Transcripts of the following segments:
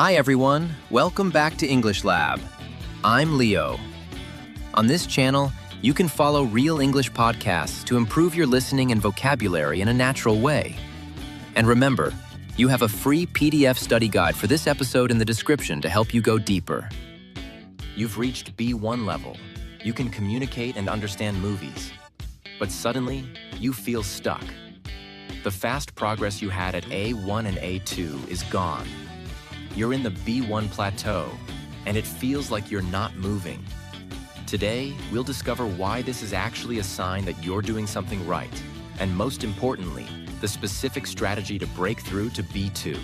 Hi everyone, welcome back to English Lab. I'm Leo. On this channel, you can follow real English podcasts to improve your listening and vocabulary in a natural way. And remember, you have a free PDF study guide for this episode in the description to help you go deeper. You've reached B1 level. You can communicate and understand movies. But suddenly, you feel stuck. The fast progress you had at A1 and A2 is gone. You're in the B1 plateau, and it feels like you're not moving. Today, we'll discover why this is actually a sign that you're doing something right, and most importantly, the specific strategy to break through to B2.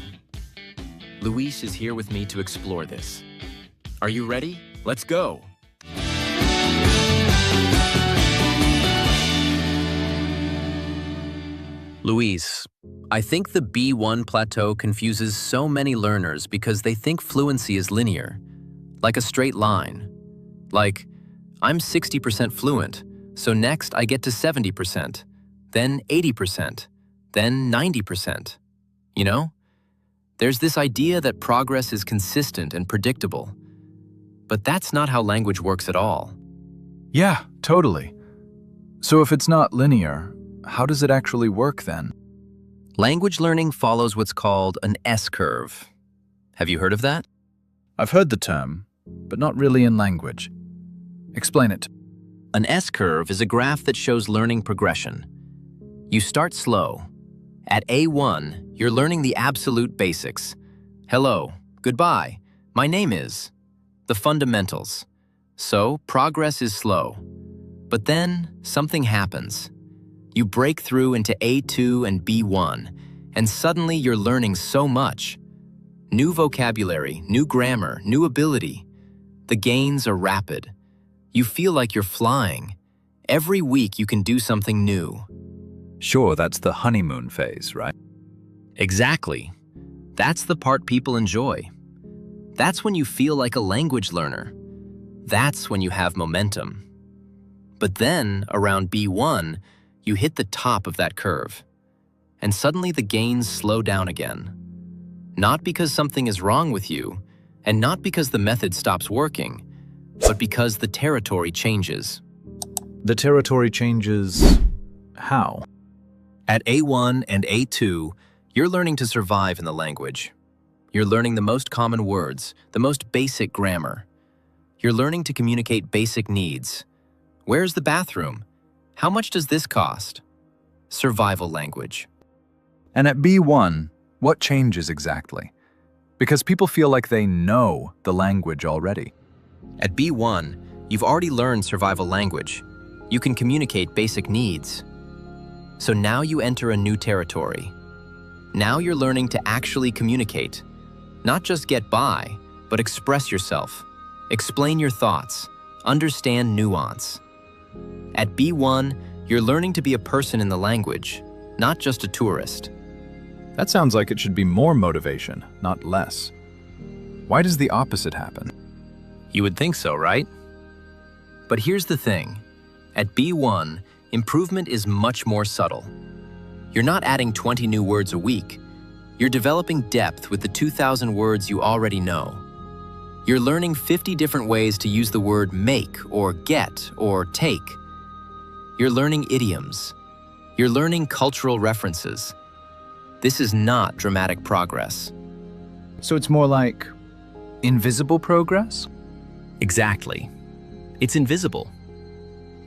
Luis is here with me to explore this. Are you ready? Let's go! Luis, I think the B1 plateau confuses so many learners because they think fluency is linear, like a straight line. Like, I'm 60% fluent, so next I get to 70%, then 80%, then 90%. You know? There's this idea that progress is consistent and predictable. But that's not how language works at all. Yeah, totally. So if it's not linear, how does it actually work then? Language learning follows what's called an S-curve. Have you heard of that? I've heard the term, but not really in language. Explain it. An S-curve is a graph that shows learning progression. You start slow. At A1, you're learning the absolute basics. Hello, goodbye, my name is. The fundamentals. So, progress is slow. But then, something happens. You break through into A2 and B1, and suddenly you're learning so much. New vocabulary, new grammar, new ability. The gains are rapid. You feel like you're flying. Every week you can do something new. Sure, that's the honeymoon phase, right? Exactly. That's the part people enjoy. That's when you feel like a language learner. That's when you have momentum. But then, around B1, you hit the top of that curve. And suddenly the gains slow down again. Not because something is wrong with you, and not because the method stops working, but because the territory changes. The territory changes how? At A1 and A2, you're learning to survive in the language. You're learning the most common words, the most basic grammar. You're learning to communicate basic needs. Where's the bathroom? How much does this cost? Survival language. And at B1, what changes exactly? Because people feel like they know the language already. At B1, you've already learned survival language. You can communicate basic needs. So now you enter a new territory. Now you're learning to actually communicate. Not just get by, but express yourself. Explain your thoughts. Understand nuance. At B1, you're learning to be a person in the language, not just a tourist. That sounds like it should be more motivation, not less. Why does the opposite happen? You would think so, right? But here's the thing. At B1, improvement is much more subtle. You're not adding 20 new words a week. You're developing depth with the 2,000 words you already know. You're learning 50 different ways to use the word make or get or take. You're learning idioms. You're learning cultural references. This is not dramatic progress. So it's more like invisible progress? Exactly. It's invisible.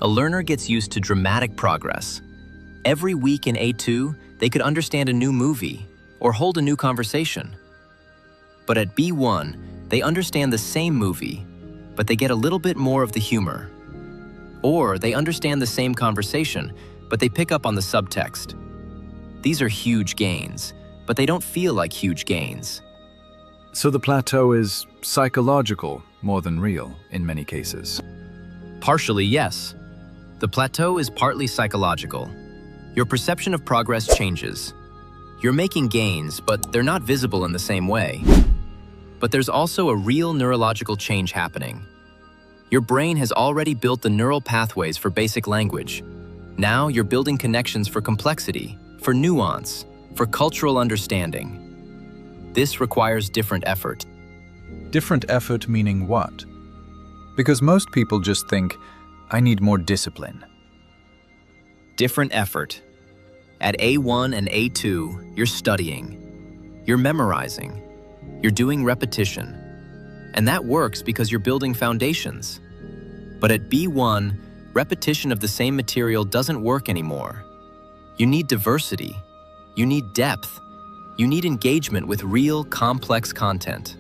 A learner gets used to dramatic progress. Every week in A2, they could understand a new movie or hold a new conversation. But at B1, they understand the same movie, but they get a little bit more of the humor. Or they understand the same conversation, but they pick up on the subtext. These are huge gains, but they don't feel like huge gains. So the plateau is psychological more than real in many cases. Partially, yes. The plateau is partly psychological. Your perception of progress changes. You're making gains, but they're not visible in the same way. But there's also a real neurological change happening. Your brain has already built the neural pathways for basic language. Now you're building connections for complexity, for nuance, for cultural understanding. This requires different effort. Different effort meaning what? Because most people just think, I need more discipline. Different effort. At A1 and A2, you're studying, you're memorizing, you're doing repetition. And that works because you're building foundations. But at B1, repetition of the same material doesn't work anymore. You need diversity. You need depth. You need engagement with real, complex content.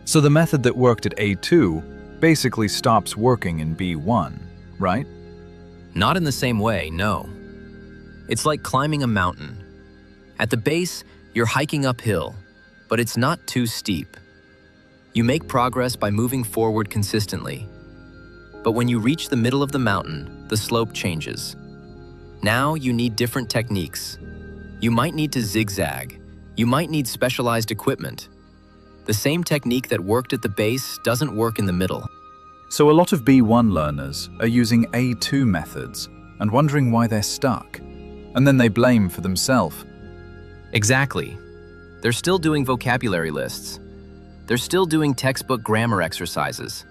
So the method that worked at A2 basically stops working in B1, right? Not in the same way, no. It's like climbing a mountain. At the base, you're hiking uphill, but it's not too steep. You make progress by moving forward consistently. But when you reach the middle of the mountain, the slope changes. Now you need different techniques. You might need to zigzag. You might need specialized equipment. The same technique that worked at the base doesn't work in the middle. So a lot of B1 learners are using A2 methods and wondering why they're stuck. And then they blame for themselves. Exactly. They're still doing vocabulary lists. They're still doing textbook grammar exercises.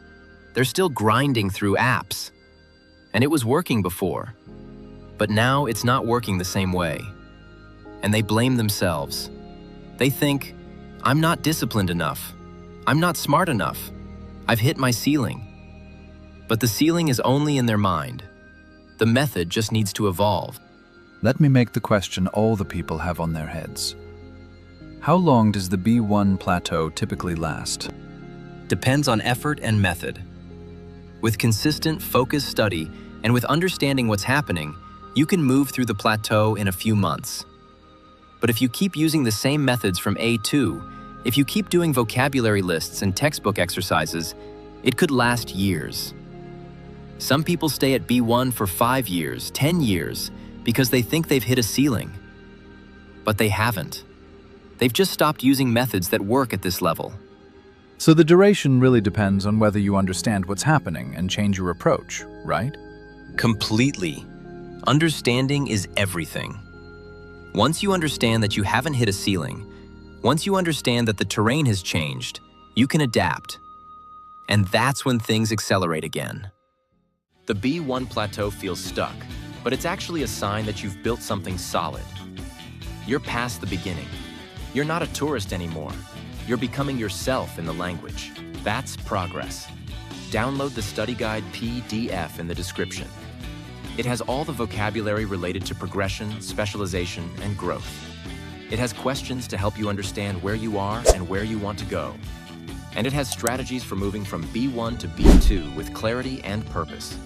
They're still grinding through apps. And it was working before. But now it's not working the same way. And they blame themselves. They think, I'm not disciplined enough. I'm not smart enough. I've hit my ceiling. But the ceiling is only in their mind. The method just needs to evolve. Let me make the question all the people have on their heads. How long does the B1 plateau typically last? Depends on effort and method. With consistent, focused study and with understanding what's happening, you can move through the plateau in a few months. But if you keep using the same methods from A2, if you keep doing vocabulary lists and textbook exercises, it could last years. Some people stay at B1 for 5 years, 10 years, because they think they've hit a ceiling. But they haven't. They've just stopped using methods that work at this level. So the duration really depends on whether you understand what's happening and change your approach, right? Completely. Understanding is everything. Once you understand that you haven't hit a ceiling, once you understand that the terrain has changed, you can adapt. And that's when things accelerate again. The B1 plateau feels stuck, but it's actually a sign that you've built something solid. You're past the beginning. You're not a tourist anymore. You're becoming yourself in the language. That's progress. Download the study guide PDF in the description. It has all the vocabulary related to progression, specialization, and growth. It has questions to help you understand where you are and where you want to go. And it has strategies for moving from B1 to B2 with clarity and purpose.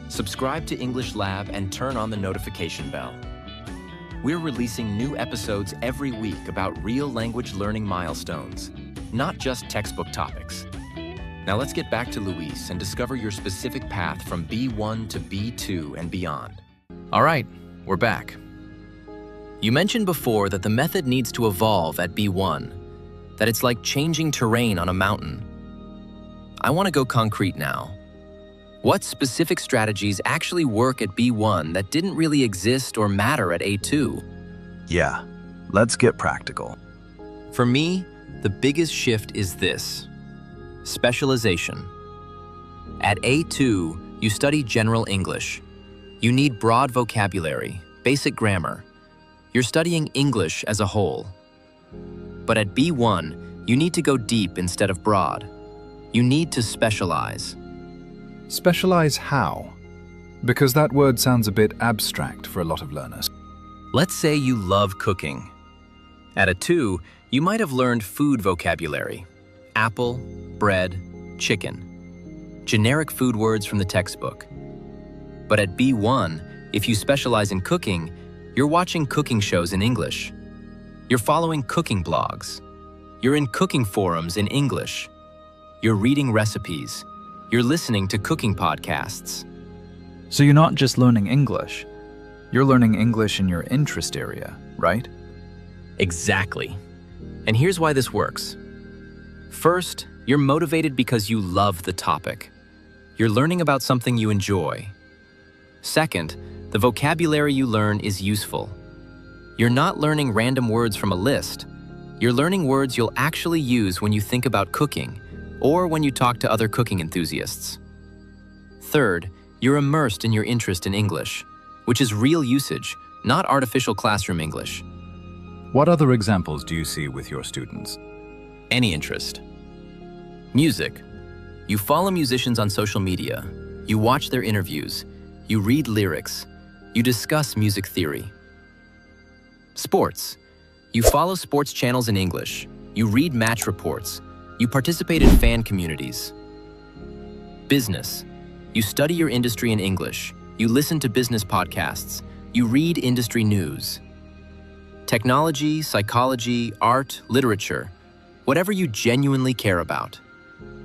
Subscribe to English Lab and turn on the notification bell. We're releasing new episodes every week about real language learning milestones, not just textbook topics. Now let's get back to Luis and discover your specific path from B1 to B2 and beyond. All right, we're back. You mentioned before that the method needs to evolve at B1, that it's like changing terrain on a mountain. I want to go concrete now. What specific strategies actually work at B1 that didn't really exist or matter at A2? Yeah, let's get practical. For me, the biggest shift is this: specialization. At A2, you study general English. You need broad vocabulary, basic grammar. You're studying English as a whole. But at B1, you need to go deep instead of broad. You need to specialize. Specialize how? Because that word sounds a bit abstract for a lot of learners. Let's say you love cooking. At a 2, you might have learned food vocabulary: apple, bread, chicken. Generic food words from the textbook. But at B1, if you specialize in cooking, you're watching cooking shows in English. You're following cooking blogs. You're in cooking forums in English. You're reading recipes. You're listening to cooking podcasts. So you're not just learning English. You're learning English in your interest area, right? Exactly. And here's why this works. First, you're motivated because you love the topic. You're learning about something you enjoy. Second, the vocabulary you learn is useful. You're not learning random words from a list. You're learning words you'll actually use when you think about cooking or when you talk to other cooking enthusiasts. Third, you're immersed in your interest in English, which is real usage, not artificial classroom English. What other examples do you see with your students? Any interest. Music. You follow musicians on social media. You watch their interviews. You read lyrics. You discuss music theory. Sports. You follow sports channels in English. You read match reports. You participate in fan communities. Business. You study your industry in English. You listen to business podcasts. You read industry news. Technology, psychology, art, literature, whatever you genuinely care about.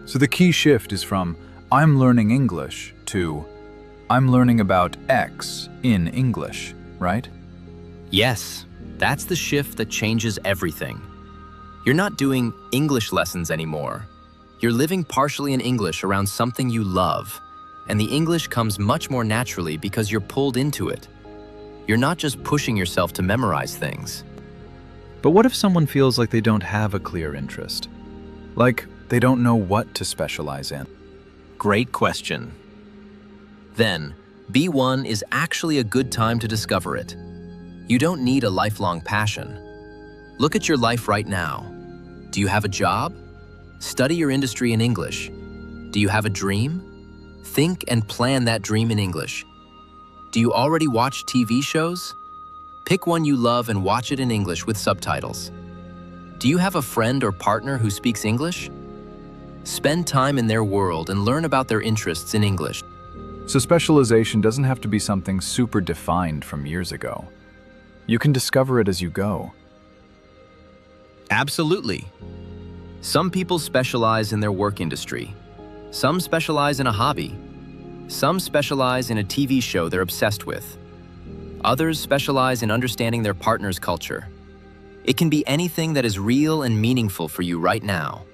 So the key shift is from I'm learning English to I'm learning about X in English, right? Yes, that's the shift that changes everything. You're not doing English lessons anymore. You're living partially in English around something you love, and the English comes much more naturally because you're pulled into it. You're not just pushing yourself to memorize things. But what if someone feels like they don't have a clear interest? Like they don't know what to specialize in? Great question. Then, B1 is actually a good time to discover it. You don't need a lifelong passion. Look at your life right now. Do you have a job? Study your industry in English. Do you have a dream? Think and plan that dream in English. Do you already watch TV shows? Pick one you love and watch it in English with subtitles. Do you have a friend or partner who speaks English? Spend time in their world and learn about their interests in English. So specialization doesn't have to be something super defined from years ago. You can discover it as you go. Absolutely. Some people specialize in their work industry. Some specialize in a hobby. Some specialize in a TV show they're obsessed with. Others specialize in understanding their partner's culture. It can be anything that is real and meaningful for you right now.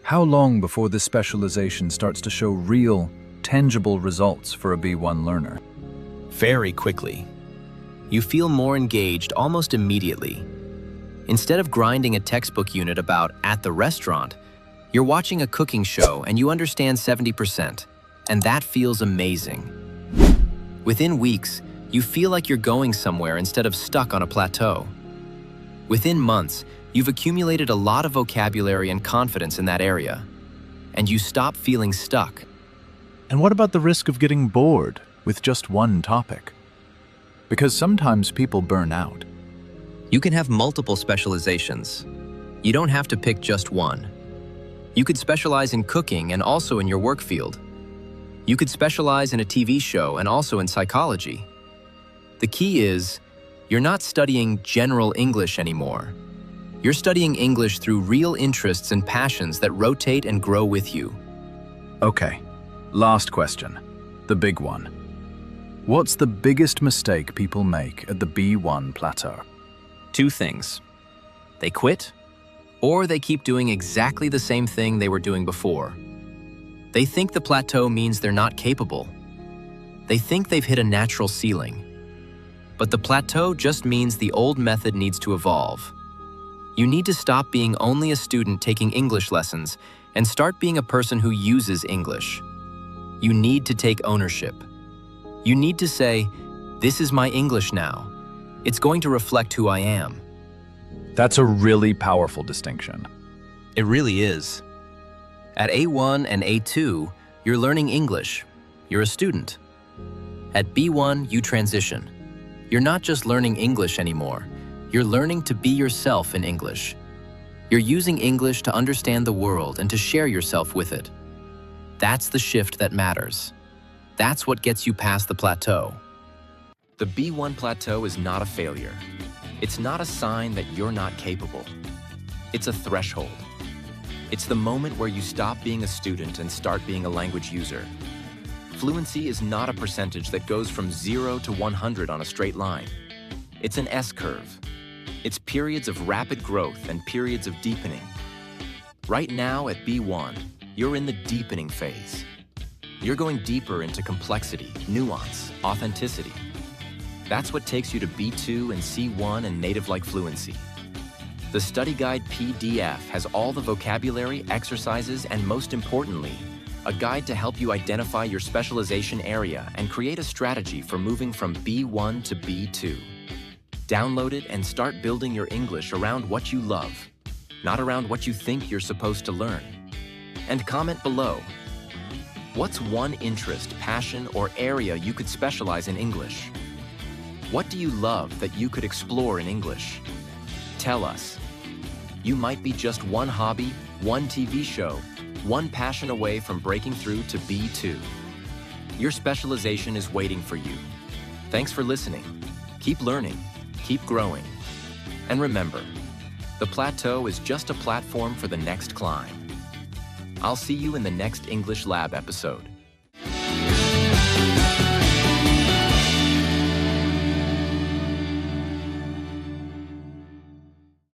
How long before this specialization starts to show real, tangible results for a B1 learner? Very quickly. You feel more engaged almost immediately. Instead of grinding a textbook unit about at the restaurant, you're watching a cooking show and you understand 70%, and that feels amazing. Within weeks, you feel like you're going somewhere instead of stuck on a plateau. Within months, you've accumulated a lot of vocabulary and confidence in that area, and you stop feeling stuck. And what about the risk of getting bored with just one topic? Because sometimes people burn out. You can have multiple specializations. You don't have to pick just one. You could specialize in cooking and also in your work field. You could specialize in a TV show and also in psychology. The key is, you're not studying general English anymore. You're studying English through real interests and passions that rotate and grow with you. Okay, last question, the big one. What's the biggest mistake people make at the B1 plateau? Two things. They quit, or they keep doing exactly the same thing they were doing before. They think the plateau means they're not capable. They think they've hit a natural ceiling. But the plateau just means the old method needs to evolve. You need to stop being only a student taking English lessons and start being a person who uses English. You need to take ownership. You need to say, this is my English now. It's going to reflect who I am. That's a really powerful distinction. It really is. At A1 and A2, you're learning English. You're a student. At B1, you transition. You're not just learning English anymore. You're learning to be yourself in English. You're using English to understand the world and to share yourself with it. That's the shift that matters. That's what gets you past the plateau. The B1 plateau is not a failure. It's not a sign that you're not capable. It's a threshold. It's the moment where you stop being a student and start being a language user. Fluency is not a percentage that goes from 0 to 100 on a straight line. It's an S-curve. It's periods of rapid growth and periods of deepening. Right now at B1, you're in the deepening phase. You're going deeper into complexity, nuance, authenticity. That's what takes you to B2 and C1 and native-like fluency. The study guide PDF has all the vocabulary, exercises, and most importantly, a guide to help you identify your specialization area and create a strategy for moving from B1 to B2. Download it and start building your English around what you love, not around what you think you're supposed to learn. And comment below. What's one interest, passion, or area you could specialize in English? What do you love that you could explore in English? Tell us. You might be just one hobby, one TV show, one passion away from breaking through to B2. Your specialization is waiting for you. Thanks for listening. Keep learning, keep growing. And remember, the plateau is just a platform for the next climb. I'll see you in the next English Lab episode.